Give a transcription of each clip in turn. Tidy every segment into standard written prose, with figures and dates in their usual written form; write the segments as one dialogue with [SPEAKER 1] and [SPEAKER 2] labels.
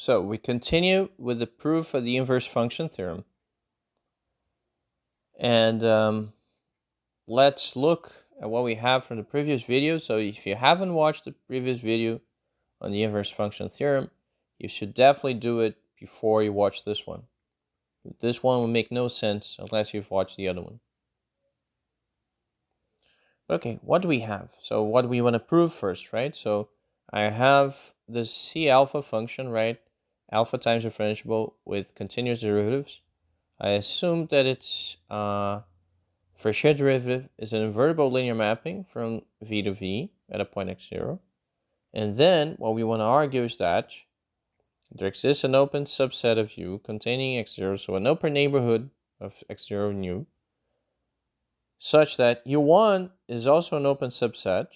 [SPEAKER 1] So we continue with the proof of the inverse function theorem. And let's look at what we have from the previous video. So if you haven't watched the previous video on the inverse function theorem, you should definitely do it before you watch this one. This one will make no sense unless you've watched the other one. Okay, what do we have? So what do we want to prove first, right? So I have the C alpha function, right? Alpha times differentiable with continuous derivatives. I assume that its Fisher derivative is an invertible linear mapping from v to v at a point x0. And then what we want to argue is that there exists an open subset of U containing x0, so an open neighborhood of x0 and U, such that U1 is also an open subset,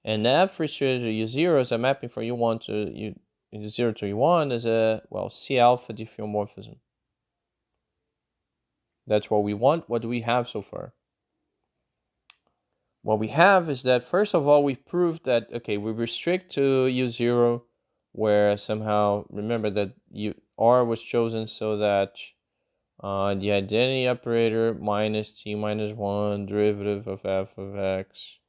[SPEAKER 1] and F restricted to U0 is a mapping for U1 to U0 to U1 is a, well, C alpha diffeomorphism. That's what we want. What do we have so far? What we have is that, first of all, we proved that, okay, we restrict to U0, where somehow, remember that R was chosen so that the identity operator minus t minus 1 derivative of f of x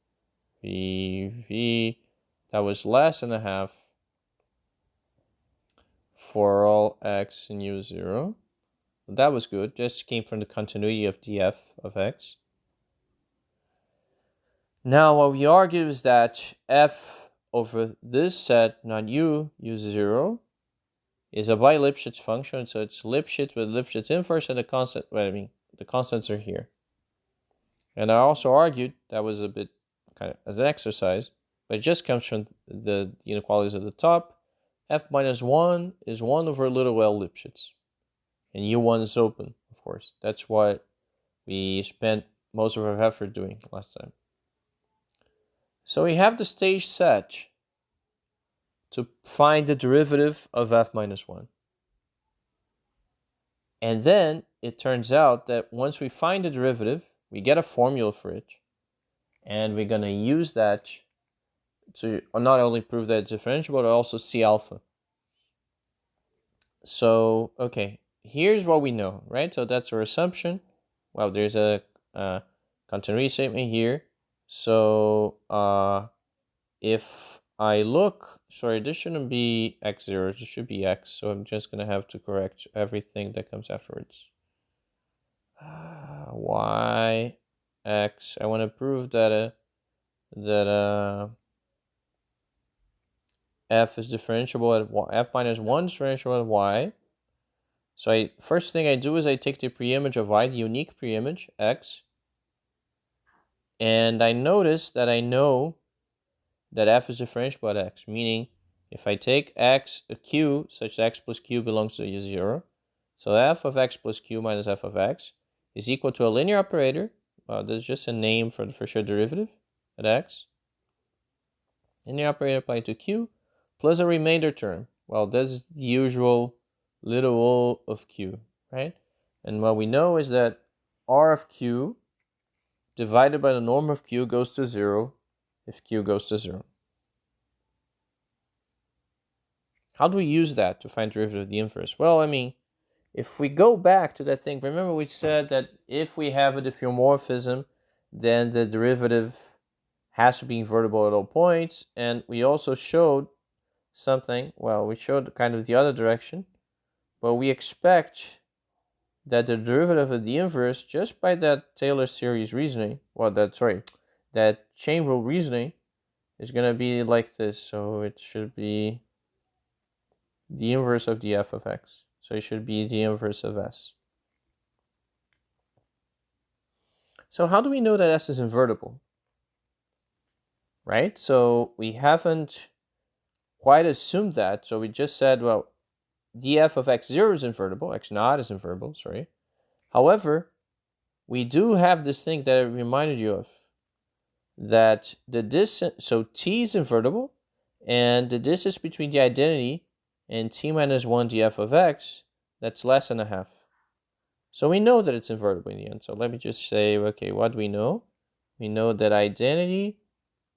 [SPEAKER 1] v, that was less than a half for all x in U0. That was good. Just came from the continuity of df of x. Now what we argue is that f over this set, not u, u0, is a bi-Lipschitz function, so it's Lipschitz with Lipschitz inverse, and the constant, the constants are here. And I also argued, that was a bit kind of as an exercise, but it just comes from the inequalities at the top. F minus 1 is 1 over little L Lipschitz. And U1 is open, of course. That's what we spent most of our effort doing last time. So we have the stage set to find the derivative of f minus 1. And then it turns out that once we find the derivative, we get a formula for it. And we're going to use that to not only prove that it's differentiable, but also C alpha. So, okay, here's what we know, right? So that's our assumption. Well, there's a continuity statement here. So if I look, sorry, this shouldn't be x0, this should be x. So I'm just going to have to correct everything that comes afterwards. Y, x. I want to prove that f is differentiable at y, f minus 1 is differentiable at y. So first thing I do is I take the preimage of y, the unique preimage, x, and I notice that I know that f is differentiable at x, meaning if I take x, a q, such that x plus q belongs to u0, so f of x plus q minus f of x is equal to a linear operator. Well, this is just a name for the Fisher derivative at x. Linear operator applied to q plus a remainder term. Well, this is the usual little o of q, right? And what we know is that r of q divided by the norm of q goes to 0 if q goes to 0. How do we use that to find derivative of the inverse? Well, I mean, if we go back to that thing, remember we said that if we have a diffeomorphism, then the derivative has to be invertible at all points. And we also showed something, well, we showed kind of the other direction, but we expect that the derivative of the inverse, just by that Taylor series reasoning, that chain rule reasoning, is going to be like this. So it should be the inverse of the f of x. So it should be the inverse of s. So how do we know that s is invertible? Right? So we haven't quite assumed that. So we just said, well, df of x0 is invertible, x0 is invertible, sorry. However, we do have this thing that I reminded you of, that the distance, so t is invertible, and the distance between the identity and t minus 1 df of x, that's less than a half. So we know that it's invertible in the end. So let me just say, okay, what do we know? We know that identity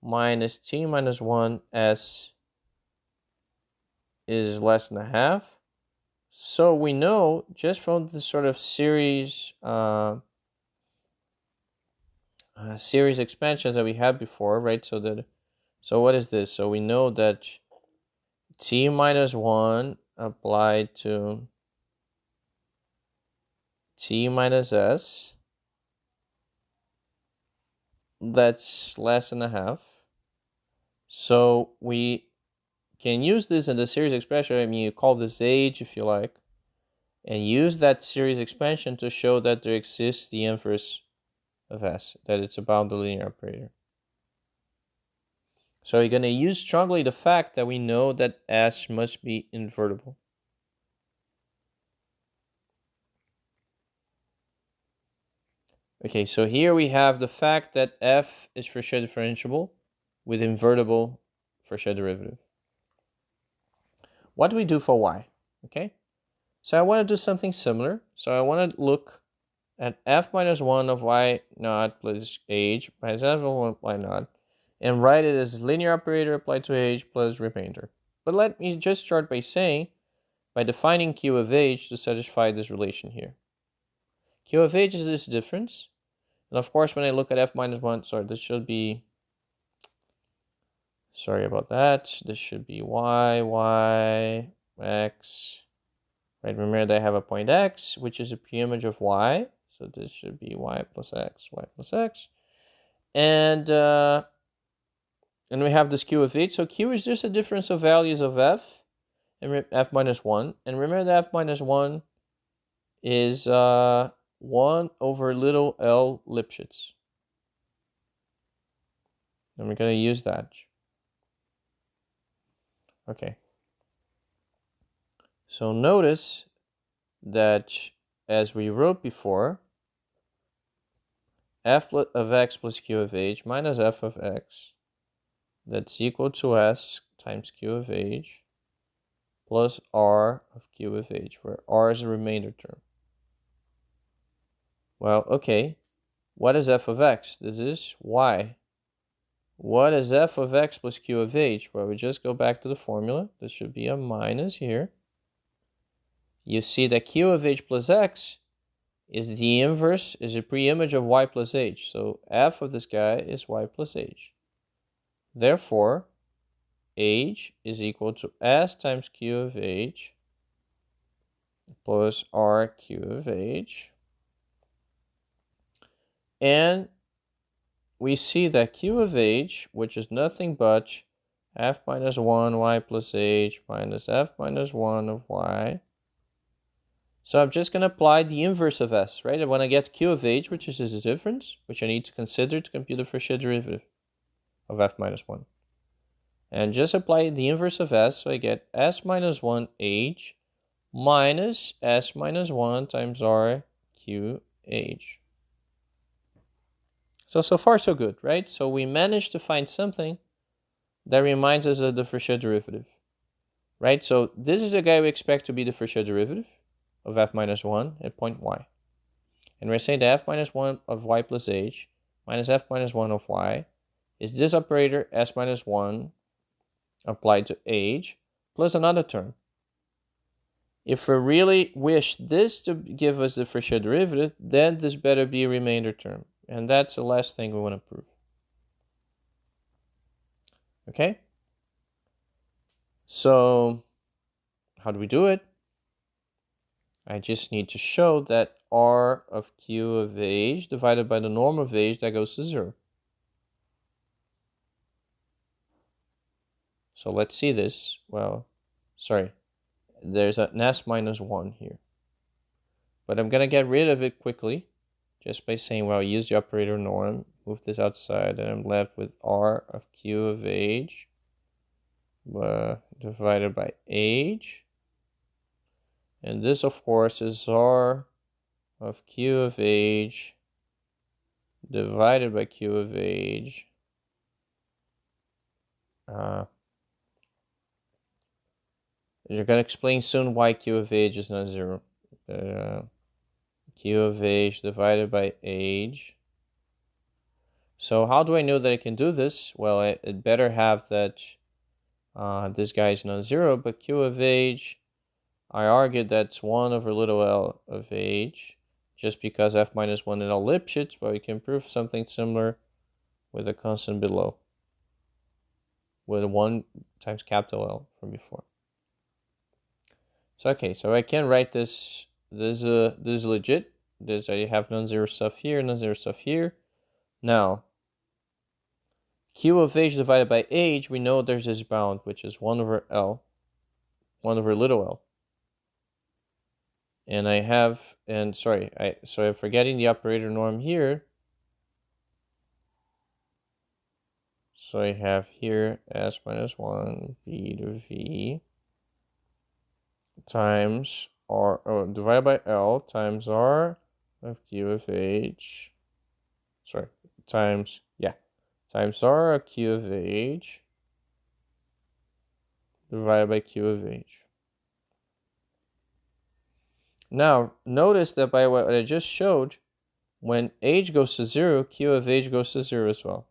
[SPEAKER 1] minus t minus 1 s is less than a half. So we know just from the sort of series series expansions that we had before, right? So what is this? So we know that t minus 1 applied to t minus s, that's less than a half. So we can use this in the series expression. I mean, you call this age if you like, and use that series expansion to show that there exists the inverse of s, that it's about the linear operator. So you're going to use strongly the fact that we know that s must be invertible. Okay, so here we have the fact that f is Fréchet differentiable with invertible Fréchet derivative. What do we do for y? Okay, so I want to do something similar. So I want to look at f minus 1 of y naught plus h minus f of y naught and write it as linear operator applied to h plus remainder. But let me just start by saying, by defining q of h to satisfy this relation here. Q of h is this difference. And of course, when I look at f minus 1, sorry, this should be, sorry about that. This should be y, x, right? Remember that I have a point x, which is a preimage of y. So this should be y plus x. And we have this q of h. So q is just a difference of values of f and f minus 1. And remember that f minus 1 is 1 over little L Lipschitz. And we're going to use that. Okay. So notice that as we wrote before, f of x plus q of h minus f of x, that's equal to s times q of h plus r of q of h, where r is a remainder term. Well, okay, what is f of x? This is y. What is f of x plus q of h? Well, we just go back to the formula. This should be a minus here. You see that q of h plus x is the inverse, is a preimage of y plus h. So f of this guy is y plus h. Therefore, h is equal to s times q of h plus r q of h. And we see that q of h, which is nothing but f minus 1 y plus h minus f minus 1 of y. So I'm just going to apply the inverse of s, right? I want to get q of h, which is this difference, which I need to consider to compute the Fréchet derivative of f minus 1. And just apply the inverse of s, so I get s minus 1 h minus s minus 1 times r q h. So far so good, right? So we managed to find something that reminds us of the Fréchet derivative, right? So this is the guy we expect to be the Fréchet derivative of f minus 1 at point y. And we're saying that f minus 1 of y plus h minus f minus 1 of y is this operator s minus 1 applied to h plus another term. If we really wish this to give us the Fréchet derivative, then this better be a remainder term. And that's the last thing we want to prove. Okay? So, how do we do it? I just need to show that r of q of h divided by the norm of h, that goes to 0. So let's see this. Well, sorry. There's an s minus 1 here. But I'm going to get rid of it quickly just by saying, well, use the operator norm, move this outside, and I'm left with r of q of h divided by h. And this, of course, is r of q of h divided by q of h. You're going to explain soon why q of h is not 0. Q of h divided by h. So how do I know that I can do this? Well, it better have that This guy is non-zero, but q of h, I argued that's 1 over little l of h, just because f minus 1 in L Lipschitz, but we can prove something similar with a constant below, with 1 times capital L from before. So okay, so I can write this. This is legit. I have non-zero stuff here, non-zero stuff here. Now, q of h divided by h, we know there's this bound, which is 1 over L, 1 over little l. And I have, and sorry, so I'm forgetting the operator norm here. So I have here s minus 1 b to v times r, divided by L times r of q of h, sorry, times r of q of h divided by q of h. Now, notice that by what I just showed, when h goes to 0, q of h goes to 0 as well.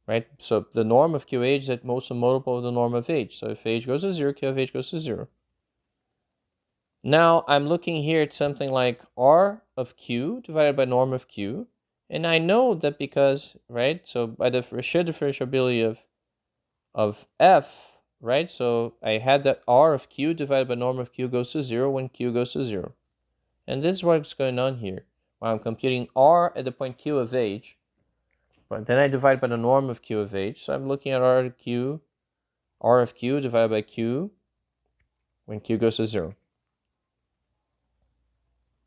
[SPEAKER 1] Right? So the norm of QH is at most a multiple of the norm of H. So if H goes to 0, Q of H goes to 0. Now I'm looking here at something like R of Q divided by norm of Q. And I know that because, right, so by the shear differentiability of F, right, so I had that R of Q divided by norm of Q goes to 0 when Q goes to 0. And this is what's going on here. When I'm computing R at the point Q of H, but then I divide by the norm of Q of H. So I'm looking at R of Q divided by Q when Q goes to 0.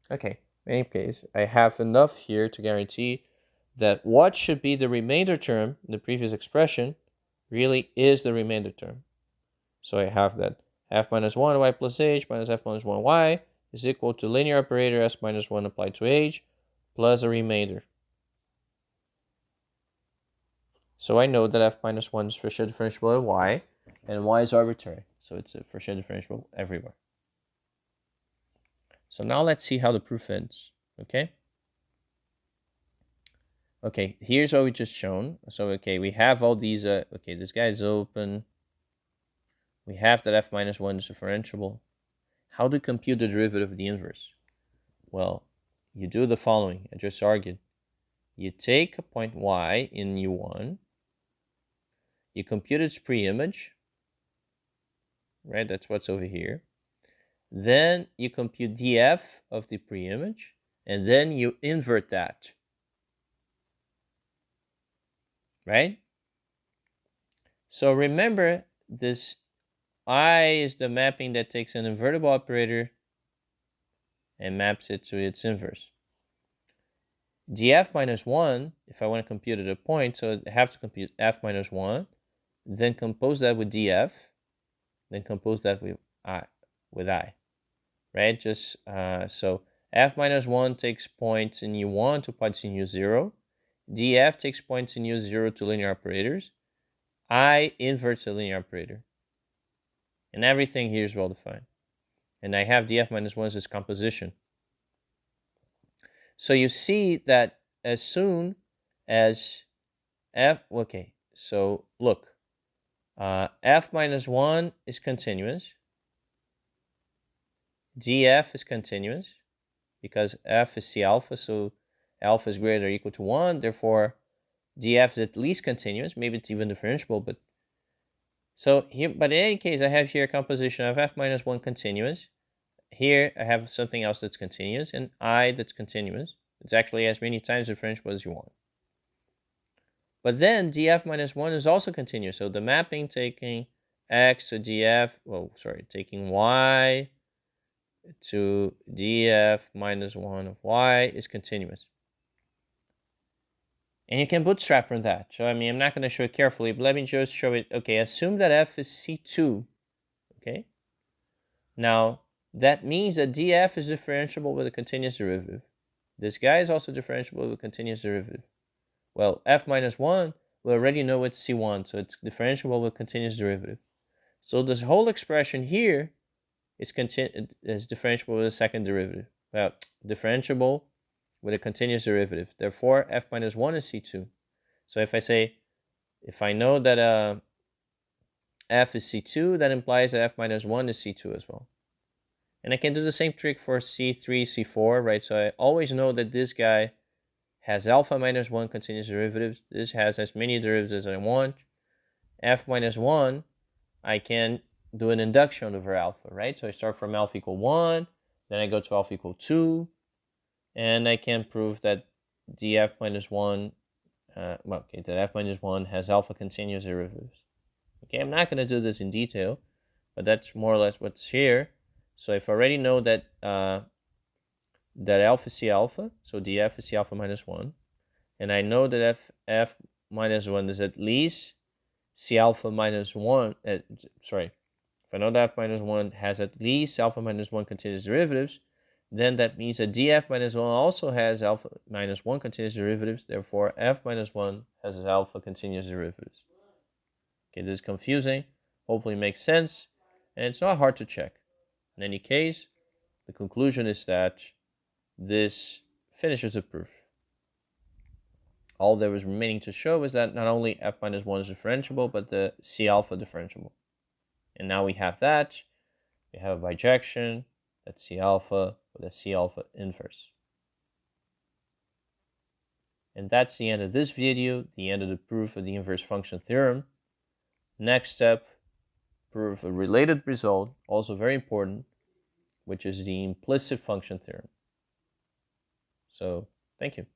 [SPEAKER 1] Okay, in any case, I have enough here to guarantee that what should be the remainder term in the previous expression really is the remainder term. So I have that f minus 1 y plus h minus f minus 1 y is equal to linear operator s minus 1 applied to h plus a remainder. So I know that f minus 1 is for sure differentiable at y, and y is arbitrary. So it's for sure differentiable everywhere. So now let's see how the proof ends, okay? Okay, here's what we just shown. So, okay, we have all these, okay, this guy is open. We have that f minus 1 is differentiable. How to compute the derivative of the inverse? Well, you do the following. I just argued. You take a point y in U1. You compute its pre-image, right? That's what's over here. Then you compute df of the pre-image, and then you invert that, right? So remember, this I is the mapping that takes an invertible operator and maps it to its inverse. df minus 1, if I want to compute at a point, so I have to compute f minus 1, then compose that with df, then compose that with I, right? Just so f minus 1 takes points in U1 to points in U0. df takes points in U0 to linear operators. I inverts a linear operator. And everything here is well defined. And I have df minus 1 as its composition. So you see that as soon as f, okay, so look, f minus 1 is continuous. df is continuous because f is C alpha, so alpha is greater or equal to 1. Therefore, df is at least continuous. Maybe it's even differentiable, but so here, but in any case, I have here a composition of f minus 1 continuous. Here I have something else that's continuous, and I that's continuous. It's actually as many times differentiable as you want. But then df minus 1 is also continuous. So the mapping taking x to df, taking y to df minus 1 of y is continuous. And you can bootstrap from that. So, I mean, I'm not going to show it carefully, but let me just show it. Okay, assume that f is C2. Okay. Now, that means that df is differentiable with a continuous derivative. This guy is also differentiable with a continuous derivative. Well, f minus 1, we already know it's C1, so it's differentiable with continuous derivative. So this whole expression here is differentiable with a second derivative. Well, differentiable with a continuous derivative. Therefore, f minus 1 is C2. So if I know that f is C2, that implies that f minus 1 is C2 as well. And I can do the same trick for C3, C4, right? So I always know that this guy has alpha minus 1 continuous derivatives. This has as many derivatives as I want. F minus 1, I can do an induction over alpha, right? So I start from alpha equal 1, then I go to alpha equal 2, and I can prove that df minus 1, that f minus 1 has alpha continuous derivatives. Okay, I'm not going to do this in detail, but that's more or less what's here. So if I already know that that alpha is C alpha, so df is C alpha minus 1, and I know that f minus 1 is at least C alpha minus 1, if I know that f minus 1 has at least alpha minus 1 continuous derivatives, then that means that df minus 1 also has alpha minus 1 continuous derivatives, therefore f minus 1 has alpha continuous derivatives. Okay, this is confusing, hopefully it makes sense, and it's not hard to check. In any case, the conclusion is that this finishes the proof. All there was remaining to show is that not only f minus 1 is differentiable, but the C alpha differentiable. And now we have that. We have a bijection, that's C alpha with a C alpha inverse. And that's the end of this video, the end of the proof of the inverse function theorem. Next step, prove a related result, also very important, which is the implicit function theorem. So, thank you.